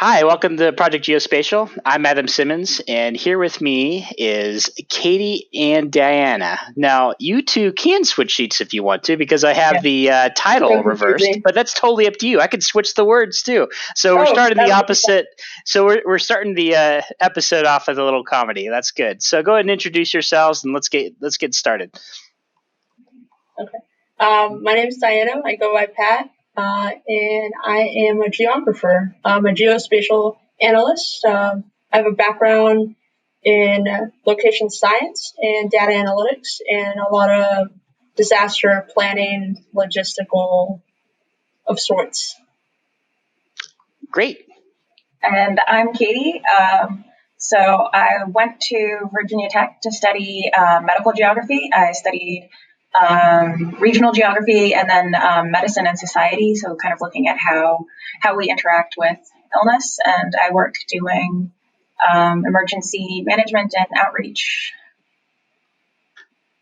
Hi, welcome to Project Geospatial. I'm Adam Simmons, and here with me is Katie and Diana. Now, you two can switch sheets if you want to, because I have the title reversed, but that's totally up to you. I could switch the words too. So we're starting the opposite. So we're starting the episode off with a little comedy. That's good. So go ahead and introduce yourselves, and let's get started. Okay. My name is Diana. I go by Pat. And I am a geographer. I'm a geospatial analyst. I have a background in location science and data analytics and a lot of disaster planning, logistical of sorts. Great. And I'm Katie. So I went to Virginia Tech to study medical geography. I studied regional geography and then medicine and society, so kind of looking at how we interact with illness. And I work doing emergency management and outreach.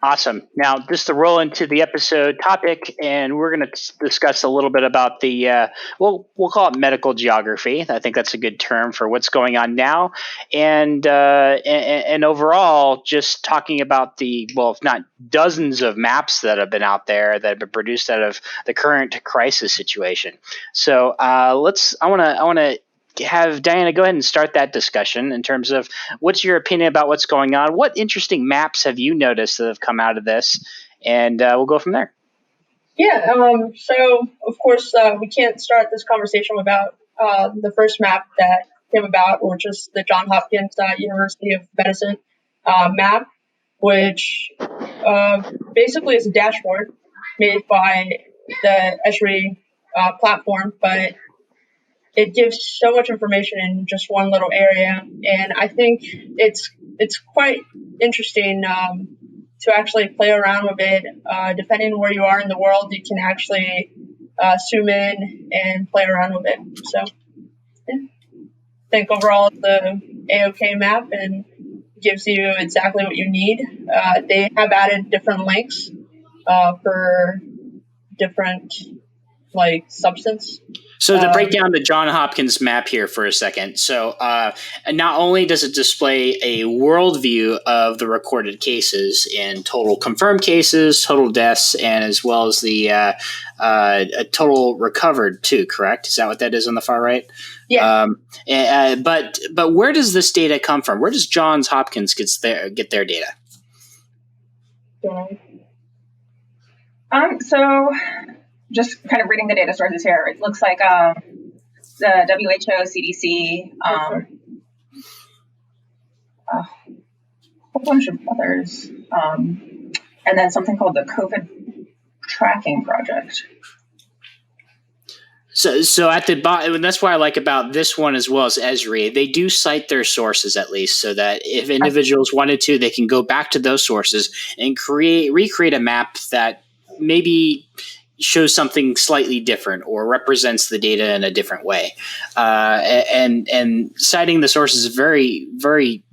Awesome. Now, just to roll into the episode topic, and we're going to discuss a little bit about the, we'll call it medical geography. I think that's a good term for what's going on now. And overall, just talking about if not dozens of maps that have been out there that have been produced out of the current crisis situation. So I want to have Diana go ahead and start that discussion in terms of what's your opinion about what's going on. What interesting maps have you noticed that have come out of this? And we'll go from there. Yeah. So, of course, we can't start this conversation without the first map that came about, which is the Johns Hopkins University of Medicine map, which basically is a dashboard made by the Esri platform, but it gives so much information in just one little area, and I think it's quite interesting to actually play around with it. Depending on where you are in the world, you can actually zoom in and play around with it. So, yeah. I think overall it's the A-OK map and gives you exactly what you need. They have added different links for different substance. So to break down the Johns Hopkins map here for a second. So not only does it display a world view of the recorded cases in total confirmed cases, total deaths, and as well as the total recovered too, correct? Is that what that is on the far right? Yeah. But where does this data come from? Where does Johns Hopkins get their data? So just kind of reading the data sources here, it looks like the WHO, CDC, a whole bunch of others, and then something called the COVID Tracking Project. So at the bottom, and that's what I like about this one as well as Esri, they do cite their sources at least, so that if individuals wanted to, they can go back to those sources and recreate a map that maybe shows something slightly different or represents the data in a different way. And citing the sources is very, very,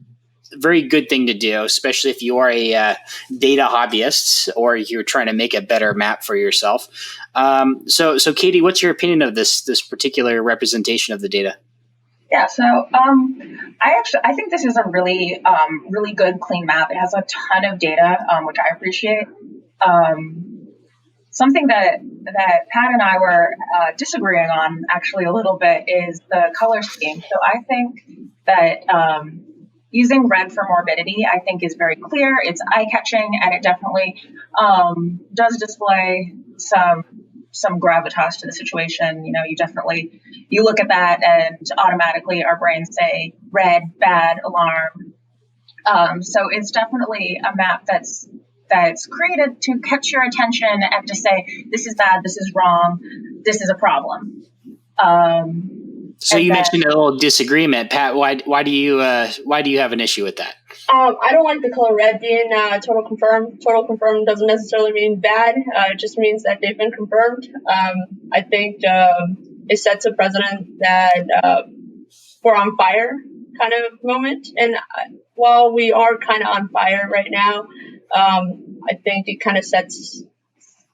very good thing to do, especially if you are a data hobbyist or you're trying to make a better map for yourself. So Katie, what's your opinion of this particular representation of the data? Yeah, so I think this is a really really good, clean map. It has a ton of data, which I appreciate. Something that Pat and I were disagreeing on actually a little bit is the color scheme. So I think that using red for morbidity, I think, is very clear. It's eye-catching, and it definitely does display some gravitas to the situation. You know, you look at that, and automatically our brains say red, bad, alarm. So it's definitely a map that's created to catch your attention and to say, this is bad, this is wrong, this is a problem. So you mentioned a little disagreement, Pat. Why do you have an issue with that? I don't like the color red being total confirmed. Total confirmed doesn't necessarily mean bad. It just means that they've been confirmed. I think it sets a precedent that we're on fire kind of moment. And while we are kind of on fire right now, I think it kind of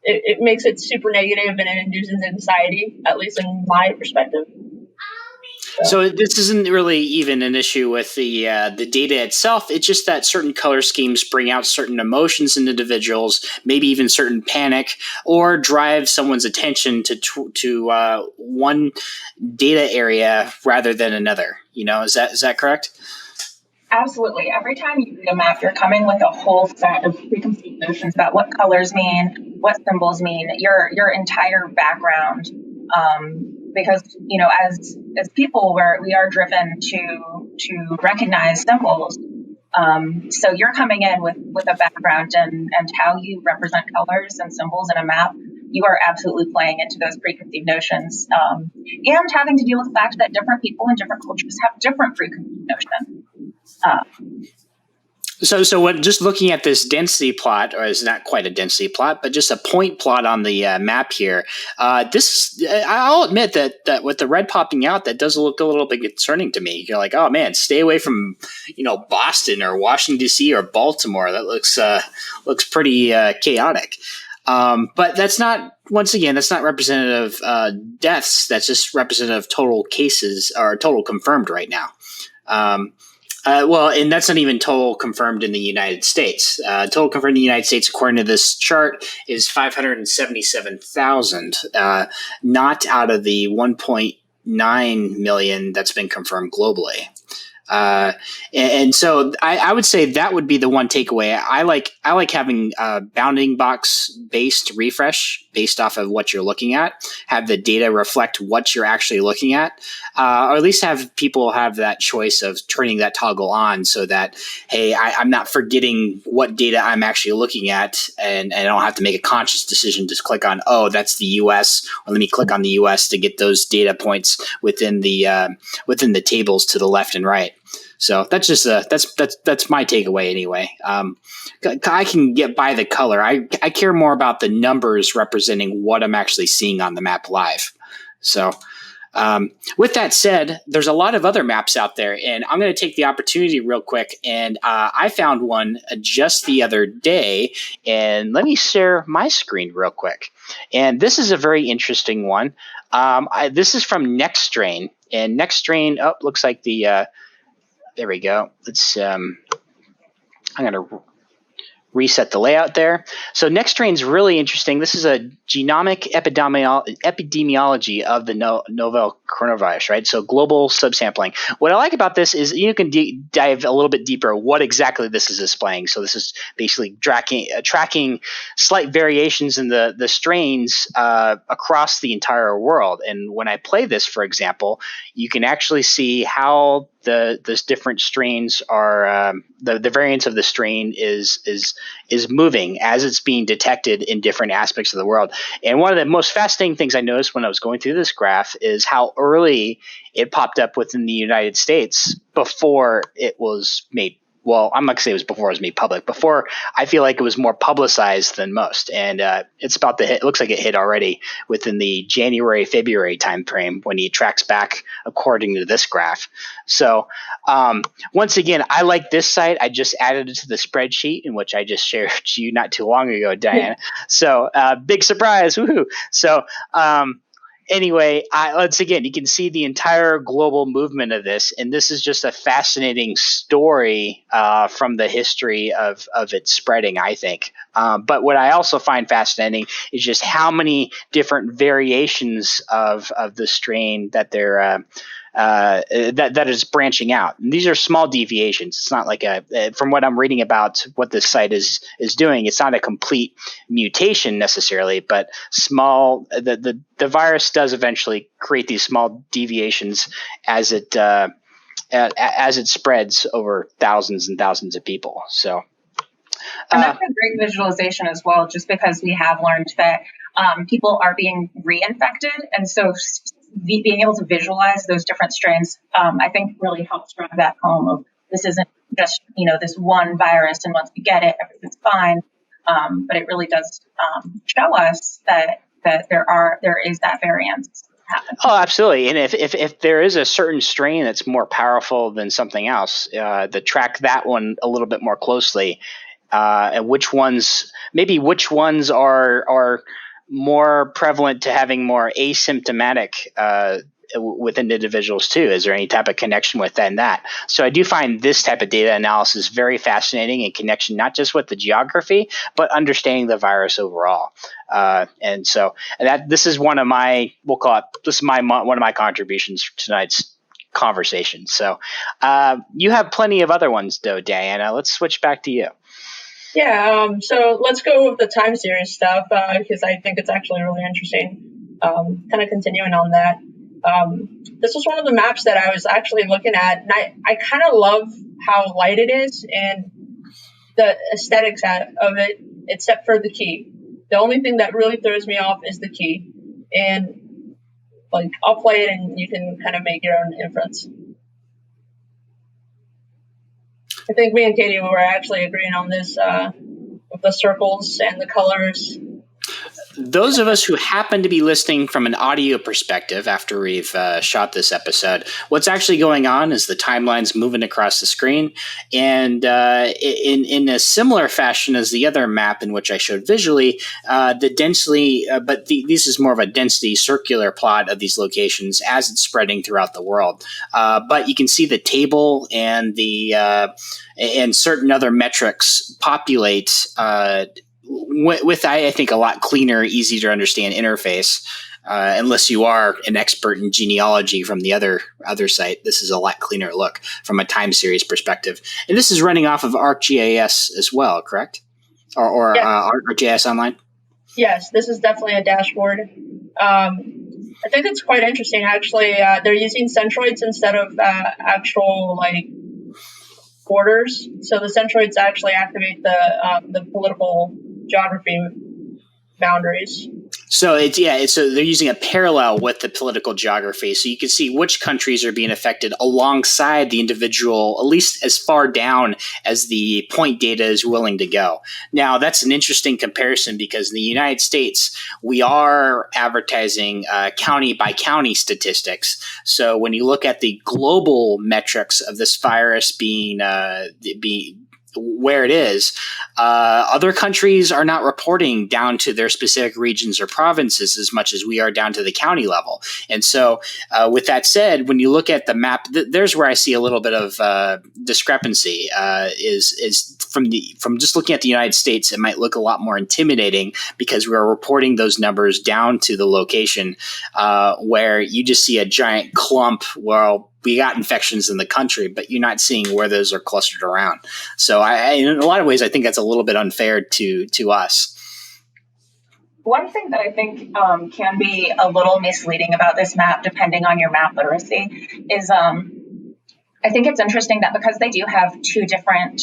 it makes it super negative and it induces anxiety, at least in my perspective. So this isn't really even an issue with the data itself. It's just that certain color schemes bring out certain emotions in individuals, maybe even certain panic, or drive someone's attention to one data area rather than another. Is that correct? Absolutely. Every time you read a map, you're coming with a whole set of preconceived notions about what colors mean, what symbols mean, your entire background. Because as people, we are driven to recognize symbols. So you're coming in with a background and how you represent colors and symbols in a map. You are absolutely playing into those preconceived notions, and having to deal with the fact that different people in different cultures have different preconceived notions. So what? Just looking at this density plot, or it's not quite a density plot, but just a point plot on the map here. I'll admit that with the red popping out, that does look a little bit concerning to me. You're like, oh man, stay away from Boston or Washington D.C. or Baltimore. That looks pretty chaotic. But that's not. Once again, that's not representative deaths. That's just representative total cases or total confirmed right now. And that's not even total confirmed in the United States. Total confirmed in the United States, according to this chart, is 577,000, not out of the 1.9 million that's been confirmed globally. And so I would say that would be the one takeaway. I like having a bounding box based refresh based off of what you're looking at, have the data reflect what you're actually looking at, or at least have people have that choice of turning that toggle on so that, hey, I'm not forgetting what data I'm actually looking at, and I don't have to make a conscious decision to click on, oh, that's the US, or let me click on the US to get those data points within the tables to the left and right. So that's just that's my takeaway anyway. I can get by the color. I care more about the numbers representing what I'm actually seeing on the map live. So with that said, there's a lot of other maps out there, and I'm going to take the opportunity real quick. And I found one just the other day, and let me share my screen real quick. And this is a very interesting one. This is from NextStrain, and NextStrain. Oh, looks like the. There we go. I'm going to reset the layout there. So NextStrain is really interesting. This is a genomic epidemiology of the novel coronavirus, right? So global subsampling. What I like about this is you can dive a little bit deeper what exactly this is displaying. So this is basically tracking slight variations in the strains across the entire world. And when I play this, for example, you can actually see how the different strains are the variance of the strain is moving as it's being detected in different aspects of the world. And one of the most fascinating things I noticed when I was going through this graph is how early it popped up within the United States before it was made. Well, I'm not going to say it was before it was made public. Before, I feel like it was more publicized than most. And it's about to hit. It looks like it hit already within the January, February timeframe when he tracks back according to this graph. So once again, I like this site. I just added it to the spreadsheet in which I just shared to you not too long ago, Diana. So big surprise. Woohoo. So anyway, once again, you can see the entire global movement of this, and this is just a fascinating story from the history of it spreading, I think. But what I also find fascinating is just how many different variations of the strain that they're that is branching out. And these are small deviations. It's not like from what I'm reading about what this site is doing, it's not a complete mutation necessarily, but small. The virus does eventually create these small deviations as it spreads over thousands and thousands of people. So. And that's a great visualization as well, just because we have learned that people are being reinfected. And so being able to visualize those different strains, I think really helps drive that home of this isn't just, this one virus and once we get it, everything's fine. But it really does show us that there is that variance happening. Oh, absolutely. And if there is a certain strain that's more powerful than something else, track that one a little bit more closely. And which ones are more prevalent to having more asymptomatic within individuals too? Is there any type of connection within that? So I do find this type of data analysis very fascinating in connection not just with the geography, but understanding the virus overall. And that this is one of my one of my contributions to tonight's conversation. So you have plenty of other ones though, Diana. Let's switch back to you. Yeah, so let's go with the time series stuff because I think it's actually really interesting. Kind of continuing on that. This was one of the maps that I was actually looking at, and I kind of love how light it is and the aesthetics of it, except for the key. The only thing that really throws me off is the key. And like, I'll play it and you can kind of make your own inference. I think me and Katie were actually agreeing on this with the circles and the colors. Those of us who happen to be listening from an audio perspective after we've shot this episode, what's actually going on is the timeline's moving across the screen. And in a similar fashion as the other map in which I showed visually, the densely, this is more of a density circular plot of these locations as it's spreading throughout the world. But you can see the table and and certain other metrics populate with I think a lot cleaner, easy to understand interface. Unless you are an expert in genealogy from the other site, this is a lot cleaner look from a time series perspective. And this is running off of ArcGIS as well, correct? Or yes. ArcGIS Online? Yes, this is definitely a dashboard. I think it's quite interesting, actually. They're using centroids instead of actual borders. So the centroids actually activate the political geography boundaries. So so they're using a parallel with the political geography, so you can see which countries are being affected alongside the individual, at least as far down as the point data is willing to go. Now, that's an interesting comparison because in the United States, we are advertising county by county statistics. So when you look at the global metrics of this virus being where it is, other countries are not reporting down to their specific regions or provinces as much as we are down to the county level. And so with that said, when you look at the map, there's where I see a little bit of discrepancy is from just looking at the United States. It might look a lot more intimidating because we're reporting those numbers down to the location where you just see a giant clump. Well, we got infections in the country, but you're not seeing where those are clustered around. So in a lot of ways, I think that's a little bit unfair to us. One thing that I think can be a little misleading about this map, depending on your map literacy, is I think it's interesting that because they do have two different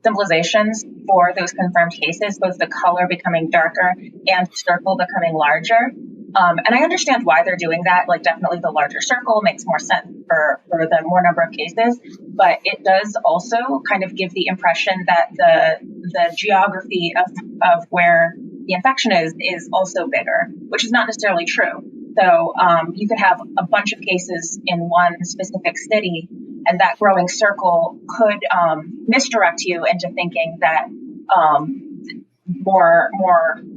symbolizations for those confirmed cases, both the color becoming darker and circle becoming larger. And I understand why they're doing that. Like, definitely the larger circle makes more sense for the more number of cases, but it does also kind of give the impression that the geography of where the infection is also bigger, which is not necessarily true. So you could have a bunch of cases in one specific city, and that growing circle could misdirect you into thinking that more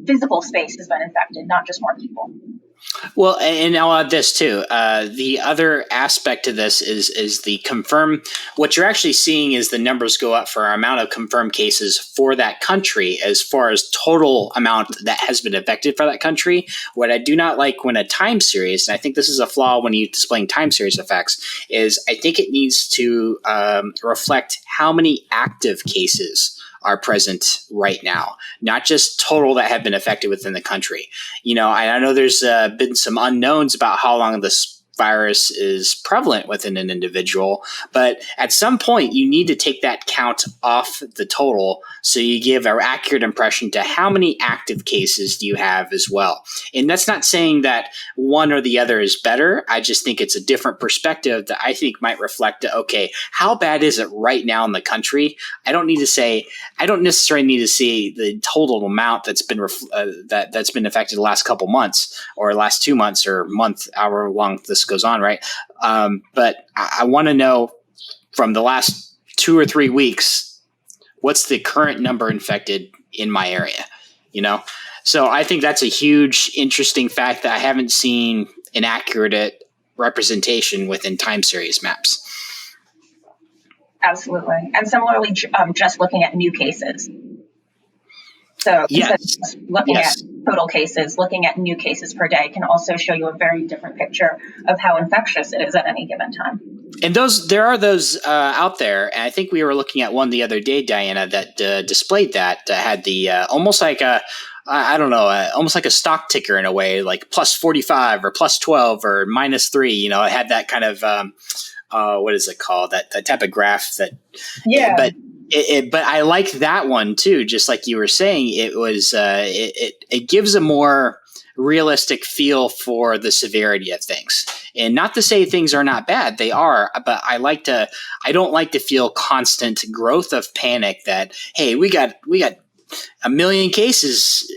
physical space has been infected, not just more people. Well, and I'll add this too. The other aspect to this is the confirm. What you're actually seeing is the numbers go up for our amount of confirmed cases for that country as far as total amount that has been affected for that country. What I do not like when a time series, and I think this is a flaw when you're displaying time series effects, is I think it needs to reflect how many active cases are present right now, not just total that have been affected within the country. I know there's been some unknowns about how long this virus is prevalent within an individual, but at some point you need to take that count off the total so you give an accurate impression to how many active cases do you have as well. And that's not saying that one or the other is better. I just think it's a different perspective that I think might reflect, okay, how bad is it right now in the country? I don't necessarily need to see the total amount that's been that's been affected the last couple months or last 2 months or month, however long this goes on, right? But I want to know from the last 2 or 3 weeks, what's the current number infected in my area, So I think that's a huge, interesting fact that I haven't seen an accurate representation within time series maps. Absolutely. And similarly, just looking at new cases. So instead of just looking at total cases, looking at new cases per day can also show you a very different picture of how infectious it is at any given time. And there are those out there. And I think we were looking at one the other day, Diana, that displayed that had the almost like almost like a stock ticker in a way, like plus 45 or plus 12 or minus 3. You know, it had that kind of what is it called? That type of graph that. Yeah. But I liked that one too. Just like you were saying, it was it gives a more realistic feel for the severity of things. And not to say things are not bad, they are, but I don't like to feel constant growth of panic that, hey, we got 1 million cases,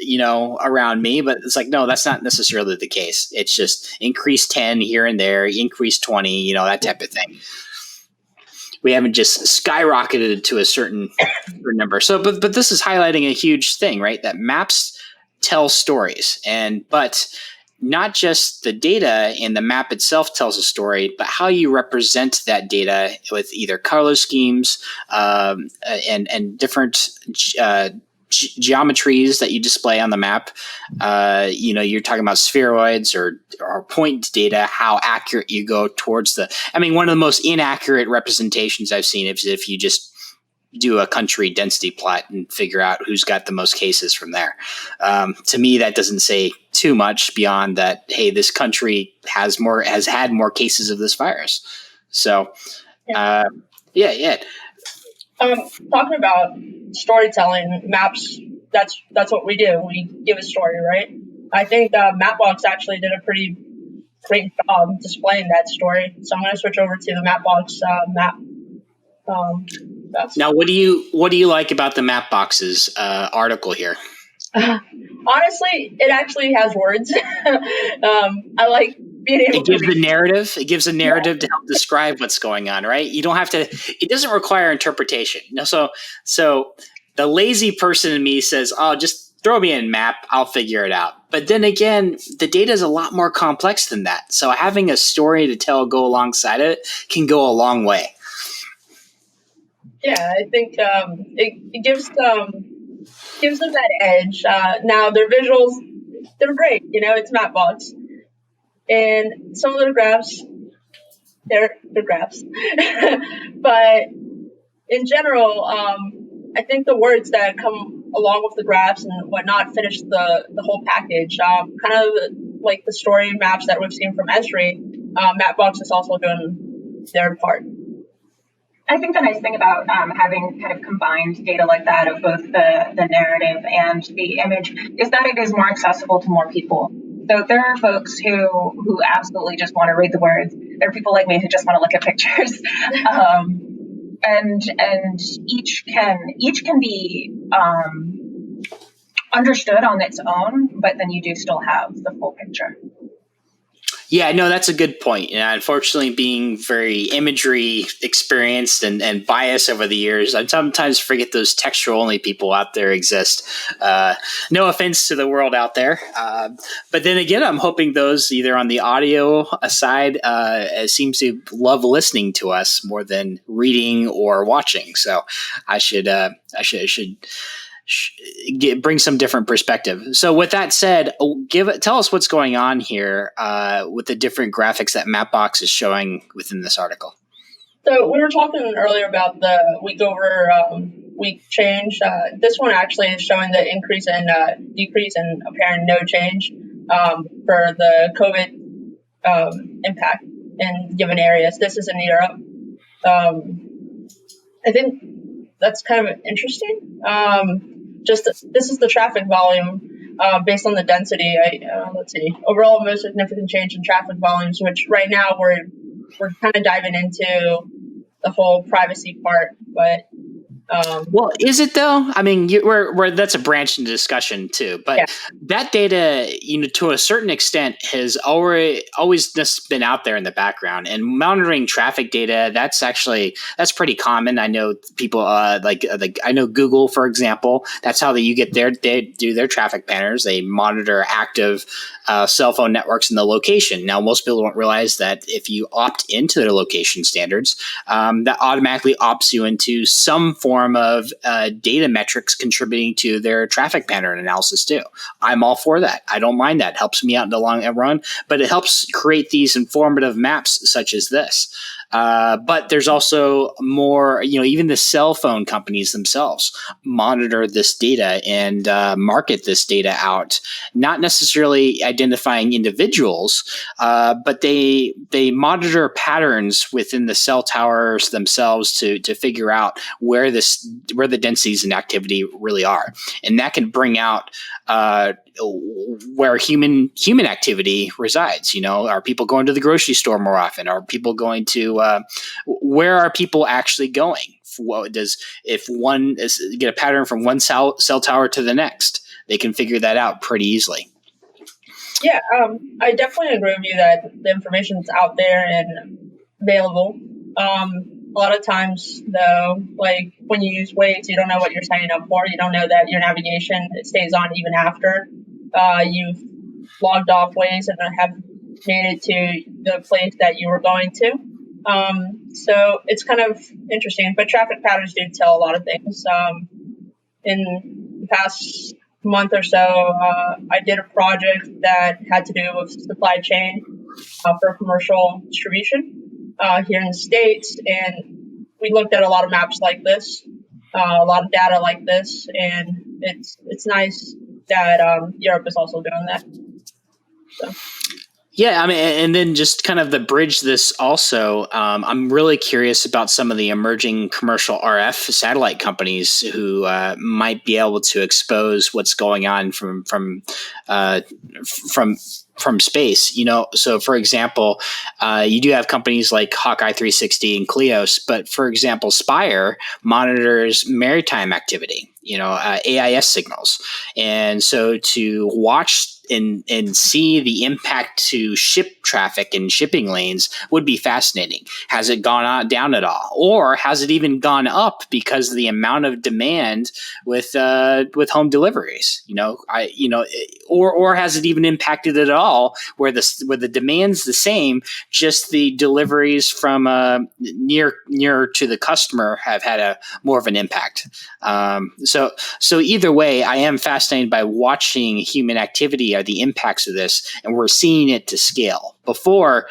around me, but it's like, no, that's not necessarily the case. It's just increase 10 here and there, increase 20, that type of thing. We haven't just skyrocketed to a certain number. So, but this is highlighting a huge thing, right? That maps tell stories, but not just the data and the map itself tells a story, but how you represent that data with either color schemes and different geometries that you display on the map. You're talking about spheroids or point data, how accurate you go towards one of the most inaccurate representations I've seen is if you just do a country density plot and figure out who's got the most cases from there. To me, that doesn't say too much beyond that, hey, this country has had more cases of this virus. So, yeah. Talking about storytelling, maps, that's what we do. We give a story, right? I think Mapbox actually did a pretty great job displaying that story. So I'm going to switch over to the Mapbox map. Now, what do you like about the Mapbox's article here? Honestly, it actually has words. I like being able It gives the narrative. It gives a narrative to help describe what's going on, right? You don't have to. It doesn't require interpretation. So the lazy person in me says, "Oh, just throw me in map. I'll figure it out." But then again, the data is a lot more complex than that. So having a story to tell go alongside it can go a long way. Yeah, I think it gives them that edge. Now their visuals, they're great. It's Mapbox, and some of their graphs, they're graphs. But in general, I think the words that come along with the graphs and whatnot finish the whole package. Kind of like the story maps that we've seen from Esri, Mapbox is also doing their part. I think the nice thing about having kind of combined data like that of both the narrative and the image is that it is more accessible to more people. So there are folks who absolutely just want to read the words. There are people like me who just want to look at pictures. And each can be understood on its own, but then you do still have the full picture. Yeah, no, that's a good point. And unfortunately, being very imagery experienced and biased over the years, I sometimes forget those textual only people out there exist. No offense to the world out there. But then again, I'm hoping those either on the audio side seems to love listening to us more than reading or watching. So I should bring some different perspective. So with that said, tell us what's going on here with the different graphics that Mapbox is showing within this article. So we were talking earlier about the week over week change. This one actually is showing the increase and decrease and apparent no change for the COVID impact in given areas. This is in Europe. I think that's kind of interesting. This is the traffic volume based on the density. Let's see. Overall, most significant change in traffic volumes, which right now we're kind of diving into the whole privacy part. But Well, is it though? I mean, we're that's a branch in discussion too. But Yeah. that data, to a certain extent, has always just been out there in the background. And monitoring traffic data, that's pretty common. I know people like I know Google, for example. That's how they do their traffic patterns. They monitor active cell phone networks in the location. Now, most people don't realize that if you opt into their location standards, that automatically opts you into some form of data metrics contributing to their traffic pattern analysis too. I'm all for that. I don't mind that. It helps me out in the long run, but it helps create these informative maps such as this. But there's also more, even the cell phone companies themselves monitor this data and market this data out, not necessarily identifying individuals, but they monitor patterns within the cell towers themselves to figure out where the densities and activity really are, and that can bring out where human activity resides. Are people going to the grocery store more often? Are people going to where are people actually going? If one get a pattern from one cell tower to the next, they can figure that out pretty easily. Yeah, I definitely agree with you that the information's out there and available. A lot of times, though, like when you use Waze, you don't know what you're signing up for. You don't know that your navigation stays on even after you've logged off Waze and have made it to the place that you were going to. So it's kind of interesting, but traffic patterns do tell a lot of things. In the past month or so, I did a project that had to do with supply chain for commercial distribution here in the States, and we looked at a lot of maps like this, a lot of data like this, and it's nice that Europe is also doing that. So. Yeah, I mean, and then just kind of the bridge this also, I'm really curious about some of the emerging commercial RF satellite companies who might be able to expose what's going on from space. So for example, you do have companies like Hawkeye 360 and Cleos, but for example, Spire monitors maritime activity, AIS signals. And so to watch and see the impact to ship traffic and shipping lanes would be fascinating. Has it gone down at all, or has it even gone up because of the amount of demand with home deliveries? Or has it even impacted it at all, where the demand's the same, just the deliveries from near to the customer have had more of an impact. So either way, I am fascinated by watching human activity or the impacts of this, and we're seeing it to scale. Before,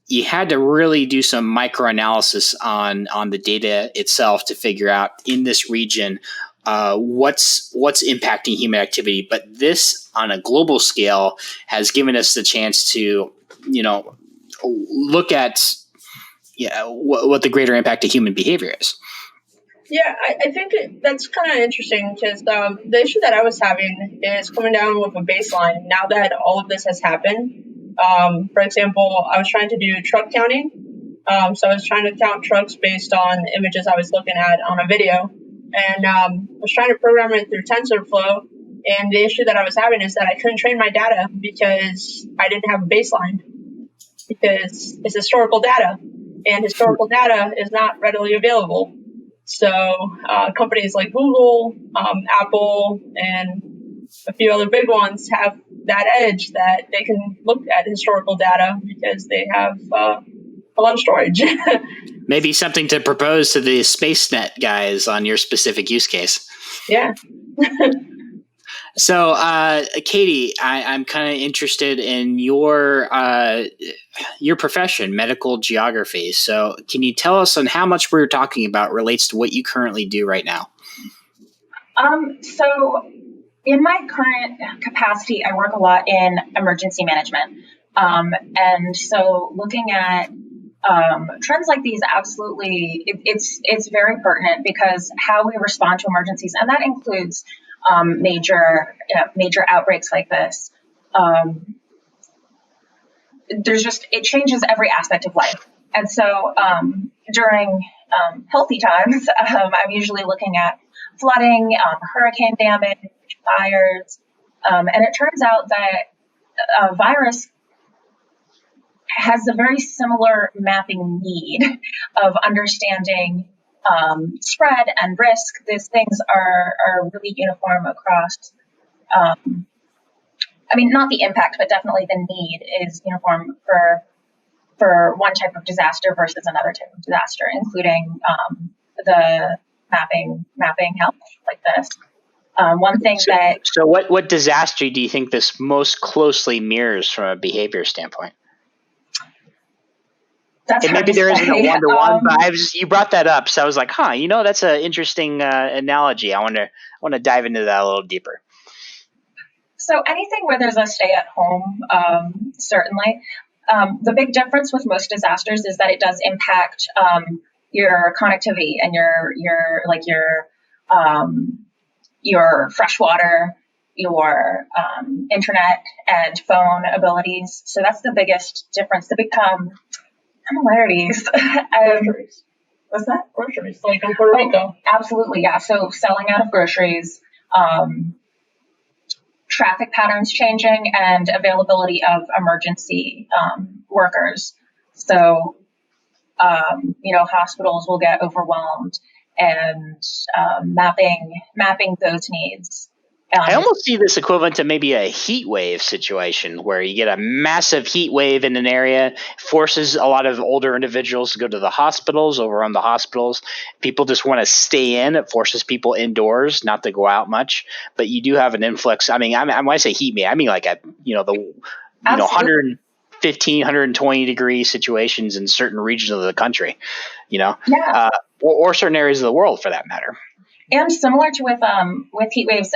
you had to really do some microanalysis on the data itself to figure out in this region what's impacting human activity. But this, on a global scale, has given us the chance to look at what the greater impact of human behavior is. Yeah, I think that's kind of interesting because the issue that I was having is coming down with a baseline. Now that all of this has happened, for example, I was trying to do truck counting. So I was trying to count trucks based on images I was looking at on a video. And I was trying to program it through TensorFlow. And the issue that I was having is that I couldn't train my data because I didn't have a baseline, because it's historical data. And historical data is not readily available. So companies like Google, Apple, and a few other big ones have that edge that they can look at historical data because they have a lot of storage. Maybe something to propose to the SpaceNet guys on your specific use case. Yeah. So, Katie, I'm kind of interested in your profession, medical geography. So, can you tell us on how much we're talking about relates to what you currently do right now? So, in my current capacity, I work a lot in emergency management, and so looking at trends like these, absolutely, it's very pertinent, because how we respond to emergencies, and that includes major outbreaks like this. It changes every aspect of life. And so during healthy times, I'm usually looking at flooding, hurricane damage, fires, and it turns out that a virus has a very similar mapping need of understanding spread and risk. These things are really uniform across. Not the impact, but definitely the need is uniform for one type of disaster versus another type of disaster, including the mapping health like this. One thing So what disaster do you think this most closely mirrors from a behavior standpoint? And maybe there isn't a one-to-one, but you brought that up, so I was like, that's an interesting analogy. I want to dive into that a little deeper. So anything where there's a stay-at-home, certainly. The big difference with most disasters is that it does impact your connectivity and your fresh water, your internet and phone abilities. So that's the biggest difference. The big similarities. Groceries. What's that? Groceries, like in Puerto Rico. Absolutely, yeah. So selling out of groceries, traffic patterns changing, and availability of emergency workers. So, hospitals will get overwhelmed, and mapping those needs. I almost see this equivalent to maybe a heat wave situation where you get a massive heat wave in an area, forces a lot of older individuals to go to the hospitals, overrun the hospitals. People just want to stay in. It forces people indoors, not to go out much. But you do have an influx. When I say heat wave, I mean like the 115, 120 degree situations in certain regions of the country, or certain areas of the world for that matter. And similar to with heat waves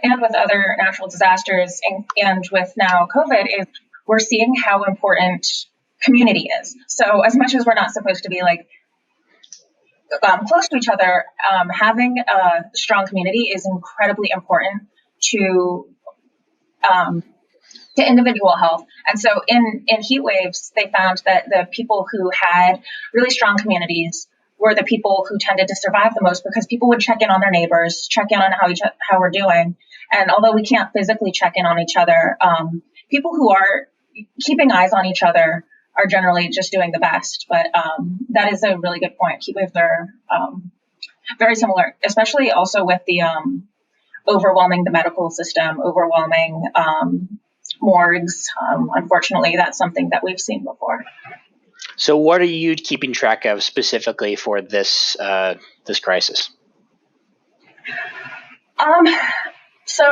and with other natural disasters and with now COVID, is we're seeing how important community is. So as much as we're not supposed to be close to each other, having a strong community is incredibly important to individual health. And so in heat waves, they found that the people who had really strong communities were the people who tended to survive the most, because people would check in on their neighbors, check in on how we're doing. And although we can't physically check in on each other, people who are keeping eyes on each other are generally just doing the best. But that is a really good point. Heat waves are very similar, especially also with the overwhelming the medical system, overwhelming morgues. Unfortunately, that's something that we've seen before. So what are you keeping track of specifically for this crisis? So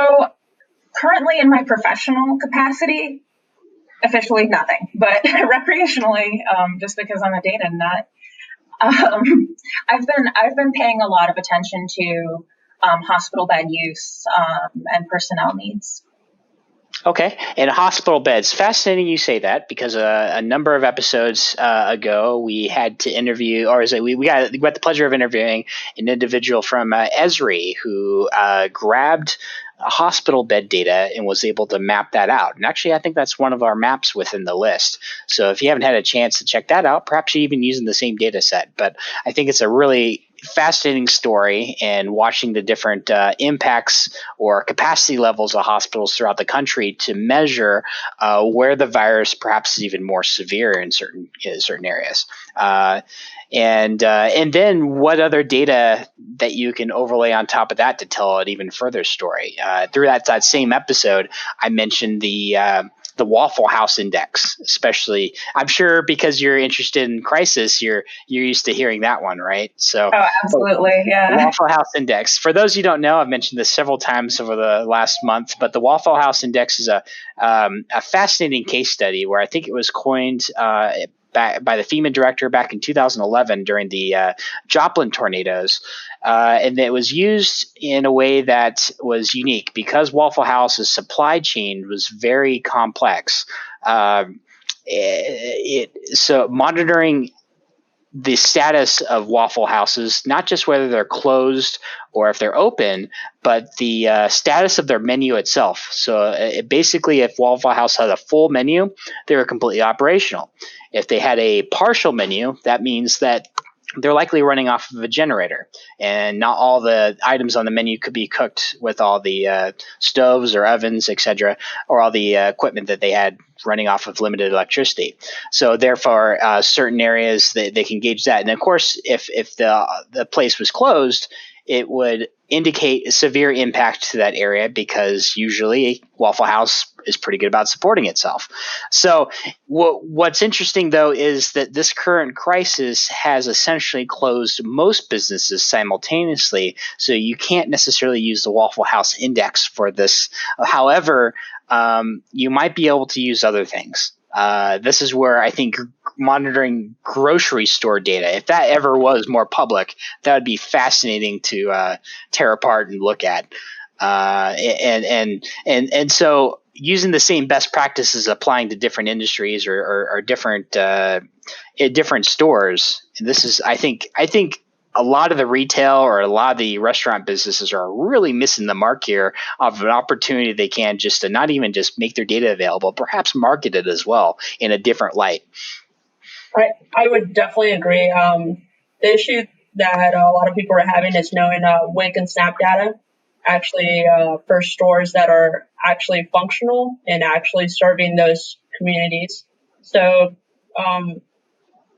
currently in my professional capacity, officially nothing, but recreationally, just because I'm a data nut, I've been paying a lot of attention to hospital bed use and personnel needs. Okay. And hospital beds. Fascinating you say that, because a number of episodes ago, we had to interview, we got the pleasure of interviewing an individual from Esri who grabbed hospital bed data and was able to map that out. And actually, I think that's one of our maps within the list. So if you haven't had a chance to check that out, perhaps you're even using the same data set. But I think it's a really fascinating story, and watching the different impacts or capacity levels of hospitals throughout the country to measure where the virus perhaps is even more severe in certain areas. And then what other data that you can overlay on top of that to tell an even further story. Through that same episode, I mentioned the Waffle House Index, especially. I'm sure because you're interested in crisis, you're used to hearing that one, right? So, absolutely, yeah. The Waffle House Index. For those who don't know, I've mentioned this several times over the last month, but the Waffle House Index is a fascinating case study where I think it was coined by the FEMA director back in 2011 during the Joplin tornadoes. And it was used in a way that was unique because Waffle House's supply chain was very complex. So monitoring the status of Waffle Houses, not just whether they're closed or if they're open, but the status of their menu itself. So basically, if Waffle House had a full menu, they were completely operational. If they had a partial menu, that means that they're likely running off of a generator, and not all the items on the menu could be cooked with all the stoves or ovens, etc., or all the equipment that they had running off of limited electricity. So therefore, certain areas they can gauge that, and of course, if the place was closed, it would indicate a severe impact to that area, because usually Waffle House is pretty good about supporting itself. So what's interesting, though, is that this current crisis has essentially closed most businesses simultaneously, so you can't necessarily use the Waffle House index for this. However, you might be able to use other things. This is where I think monitoring grocery store data, if that ever was more public, that would be fascinating to tear apart and look at. And so using the same best practices applying to different industries or different stores. And this is, I think a lot of the retail or a lot of the restaurant businesses are really missing the mark here of an opportunity they can just to not even just make their data available, perhaps market it as well in a different light. I would definitely agree. The issue that a lot of people are having is knowing wake and snap data actually for stores that are actually functional and actually serving those communities. So kind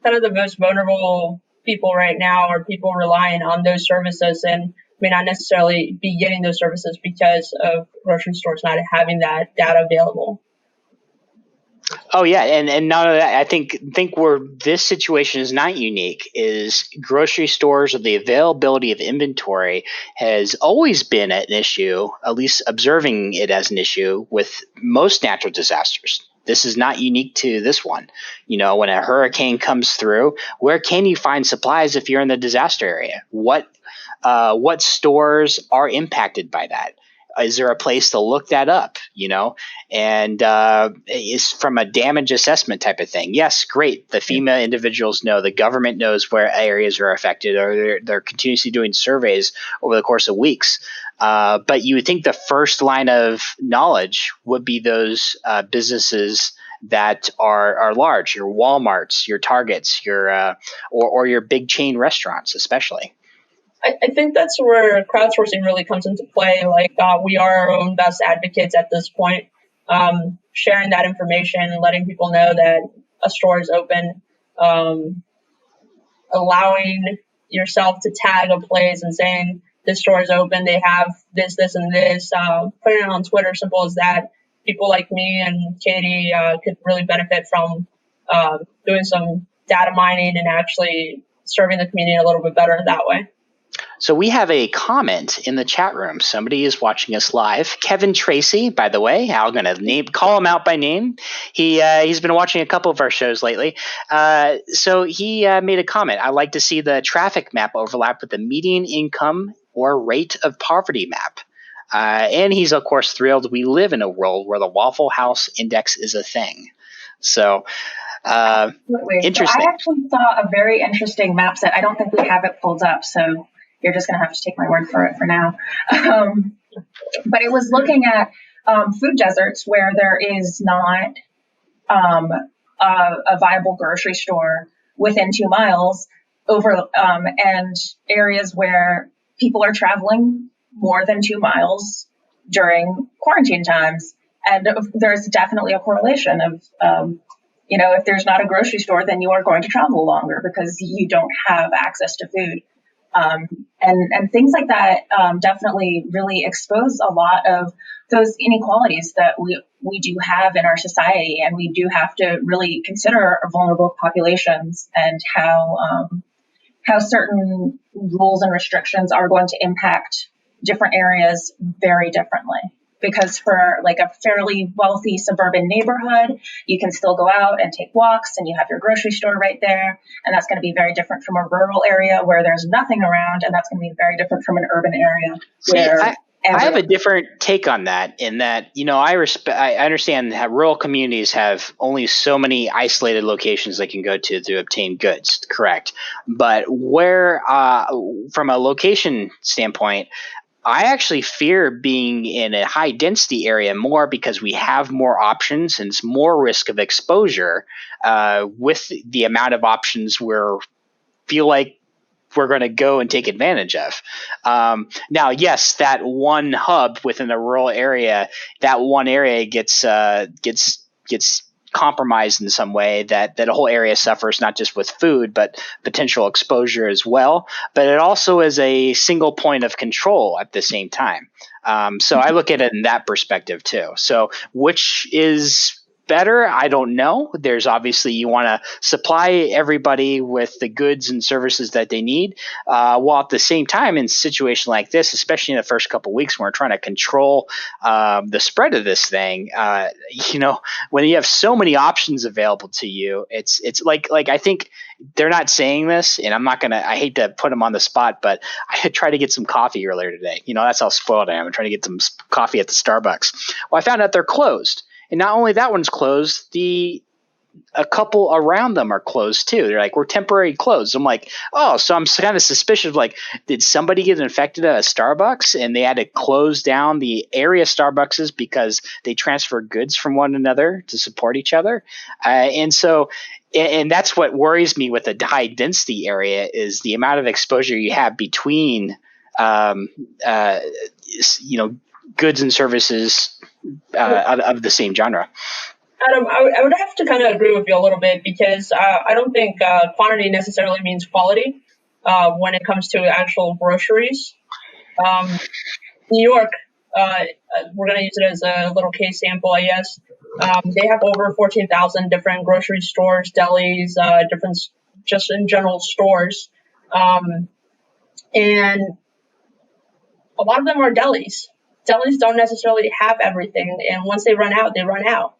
of the most vulnerable people right now are people relying on those services and may not necessarily be getting those services because of grocery stores not having that data available. Oh yeah, and not only that, I think where this situation is not unique is grocery stores, or the availability of inventory has always been an issue, at least observing it as an issue with most natural disasters. This is not unique to this one. You know, when a hurricane comes through, where can you find supplies if you're in the disaster area? What stores are impacted by that? Is there a place to look that up? You know, and is from a damage assessment type of thing. Yes, great. The FEMA individuals know, the government knows where areas are affected, or they're continuously doing surveys over the course of weeks. But you would think the first line of knowledge would be those businesses that are large, your Walmarts, your Targets, your or your big chain restaurants, especially. I think that's where crowdsourcing really comes into play. Like we are our own best advocates at this point, sharing that information, letting people know that a store is open, allowing yourself to tag a place and saying this store is open, they have this, this, and this, putting it on Twitter, simple as that. People like me and Katie could really benefit from doing some data mining and actually serving the community a little bit better that way. So we have a comment in the chat room. Somebody is watching us live. Kevin Tracy, by the way, I'm going to call him out by name. He's been watching a couple of our shows lately. So he made a comment. I like to see the traffic map overlap with the median income or rate of poverty map. And he's, of course, thrilled we live in a world where the Waffle House Index is a thing. So interesting. So I actually saw a very interesting map set. I don't think we have it pulled up, so you're just going to have to take my word for it for now. But it was looking at food deserts where there is not a viable grocery store within 2 miles and areas where people are traveling more than 2 miles during quarantine times. And there's definitely a correlation of, if there's not a grocery store, then you are going to travel longer because you don't have access to food. And things like that definitely really expose a lot of those inequalities that we do have in our society. And we do have to really consider our vulnerable populations and how certain rules and restrictions are going to impact different areas very differently. Because for like a fairly wealthy suburban neighborhood, you can still go out and take walks and you have your grocery store right there. And that's going to be very different from a rural area where there's nothing around. And that's going to be very different from an urban area. I have a different take on that, in that, I understand that rural communities have only so many isolated locations they can go to obtain goods, correct? But where, from a location standpoint, I actually fear being in a high density area more because we have more options and it's more risk of exposure with the amount of options we're feel like we're going to go and take advantage of. Now, yes, that one hub within a rural area, that one area gets compromised in some way, that a whole area suffers, not just with food, but potential exposure as well. But it also is a single point of control at the same time. So I look at it in that perspective too. So which is better? I don't know. There's obviously, you want to supply everybody with the goods and services that they need, while at the same time, in a situation like this, especially in the first couple of weeks when we're trying to control the spread of this thing, when you have so many options available to you, it's like I think they're not saying this, and I hate to put them on the spot, but I had tried to get some coffee earlier today. That's how spoiled I am. I'm trying to get some coffee at the Starbucks. Well, I found out they're closed. And not only that one's closed, a couple around them are closed too. They're like, we're temporarily closed. I'm like, oh, so I'm kind of suspicious of like, did somebody get infected at a Starbucks and they had to close down the area Starbuckses because they transferred goods from one another to support each other? And that's what worries me with a high density area, is the amount of exposure you have between, goods and services of the same genre. Adam, I would have to kind of agree with you a little bit, because I don't think quantity necessarily means quality when it comes to actual groceries. New York, we're going to use it as a little case sample, I guess. They have over 14,000 different grocery stores, delis, different just in general stores. And a lot of them are delis. Delis don't necessarily have everything, and once they run out, they run out.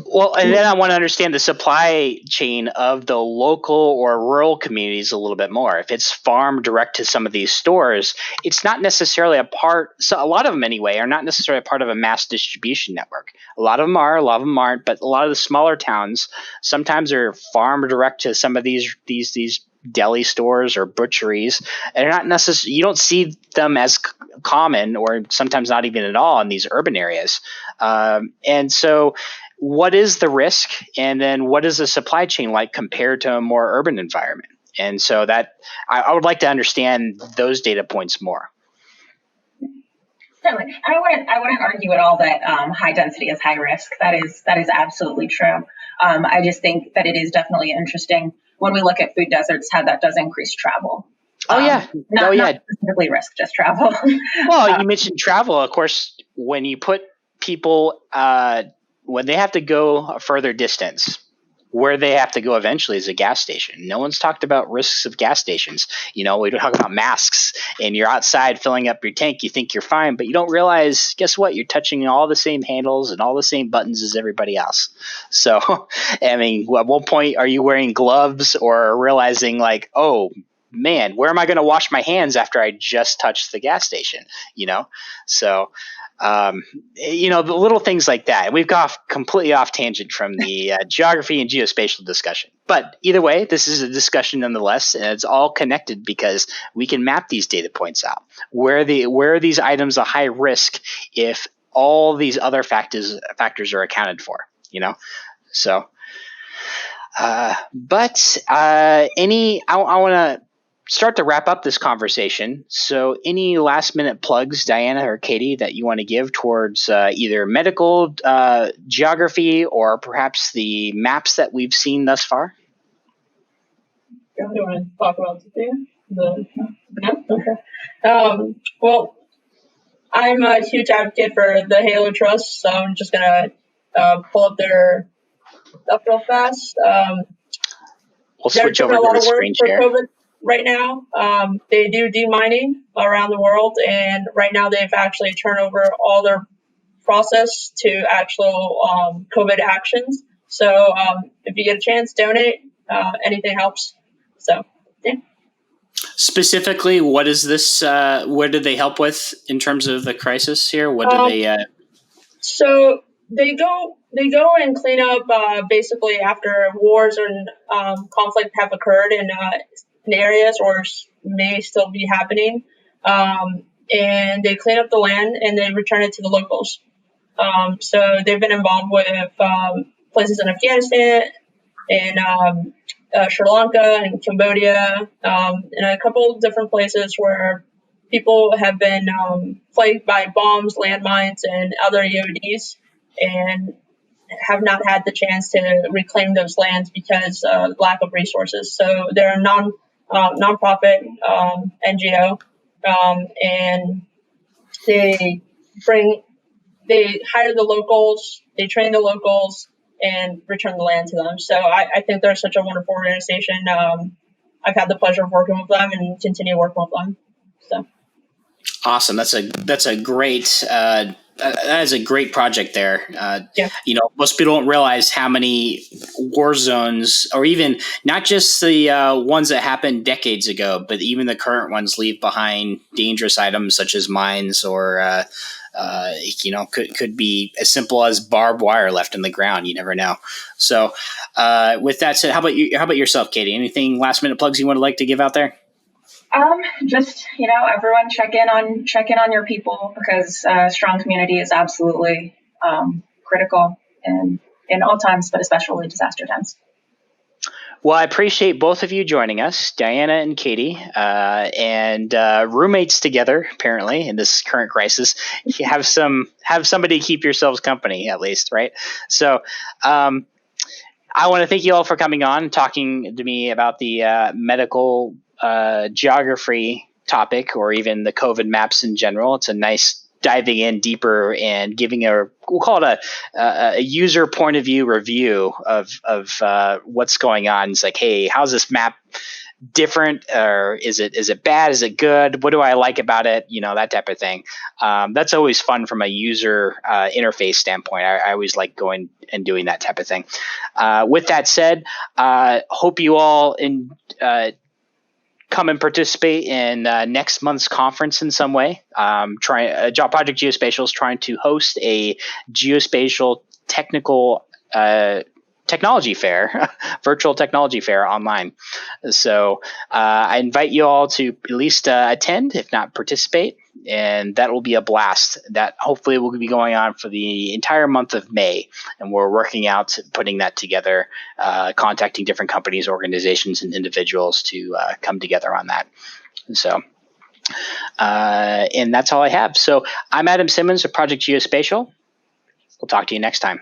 Well, and then I want to understand the supply chain of the local or rural communities a little bit more. If it's farm direct to some of these stores, it's not necessarily a lot of them anyway, are not necessarily a part of a mass distribution network. A lot of them are, a lot of them aren't, but a lot of the smaller towns sometimes are farm direct to some of these deli stores or butcheries, and they're not necessarily, you don't see them as common, or sometimes not even at all, in these urban areas. And so what is the risk, and then what is the supply chain like compared to a more urban environment? And so that I would like to understand those data points more. Certainly. And I wouldn't argue at all that high density is high risk. That is absolutely true. I just think that it is definitely interesting when we look at food deserts, how that does increase travel. Not specifically risk, just travel. Well, you mentioned travel. Of course, when you put people, when they have to go a further distance, where they have to go eventually is a gas station. No one's talked about risks of gas stations. We talk about masks, and you're outside filling up your tank. You think you're fine, but you don't realize, guess what? You're touching all the same handles and all the same buttons as everybody else. So, I mean, at what point are you wearing gloves or realizing like, oh, man, where am I going to wash my hands after I just touched the gas station? So the little things like that. We've got completely off tangent from the geography and geospatial discussion. But either way, this is a discussion nonetheless, and it's all connected because we can map these data points out. Where are these items a high risk if all these other factors are accounted for? So. I want to start to wrap up this conversation. So any last minute plugs, Diana or Katie, that you want to give towards either medical geography or perhaps the maps that we've seen thus far? Do you want to talk about Okay. Well, I'm a huge advocate for the Halo Trust, so I'm just going to pull up their stuff real fast. We'll switch over to the screen share. COVID right now. They do demining around the world, and right now they've actually turned over all their process to actual COVID actions. So if you get a chance, donate. Anything helps. So, yeah. Specifically, what is this? What did they help with in terms of the crisis here? What do they? So they go and clean up basically after wars and conflict have occurred in areas or may still be happening, and they clean up the land and they return it to the locals. So they've been involved with places in Afghanistan and Sri Lanka and Cambodia, and a couple of different places where people have been plagued by bombs, landmines, and other EODs, and have not had the chance to reclaim those lands because of lack of resources. So they're a nonprofit NGO, and they bring they hire the locals, they train the locals, and return the land to them. So I think they're such a wonderful organization. I've had the pleasure of working with them and continue working with them. So awesome. That's a great. That is a great project there. yeah, Most people don't realize how many war zones, or even not just the ones that happened decades ago, but even the current ones leave behind dangerous items such as mines, or could be as simple as barbed wire left in the ground. You never know. So, with that said, how about you? How about yourself, Katie? Anything last minute plugs you would like to give out there? Just everyone check in on your people, because strong community is absolutely critical in all times, but especially disaster times. Well, I appreciate both of you joining us, Diana and Katie, and roommates together. Apparently, in this current crisis, you have somebody to keep yourselves company, at least, right? So, I want to thank you all for coming on, talking to me about the medical geography topic, or even the COVID maps in general. It's a nice diving in deeper and giving we'll call it a user point of view review of what's going on. It's like, hey, how's this map different, or is it bad? Is it good? What do I like about it? That type of thing. That's always fun from a user interface standpoint. I always like going and doing that type of thing. With that said, hope you all come and participate in next month's conference in some way. Project Geospatial is trying to host a geospatial technology fair, virtual technology fair online. So I invite you all to at least attend, if not participate, and that will be a blast. That hopefully will be going on for the entire month of May, and we're working out putting that together, contacting different companies, organizations, and individuals to come together on that. So, and that's all I have. So I'm Adam Simmons of Project Geospatial. We'll talk to you next time.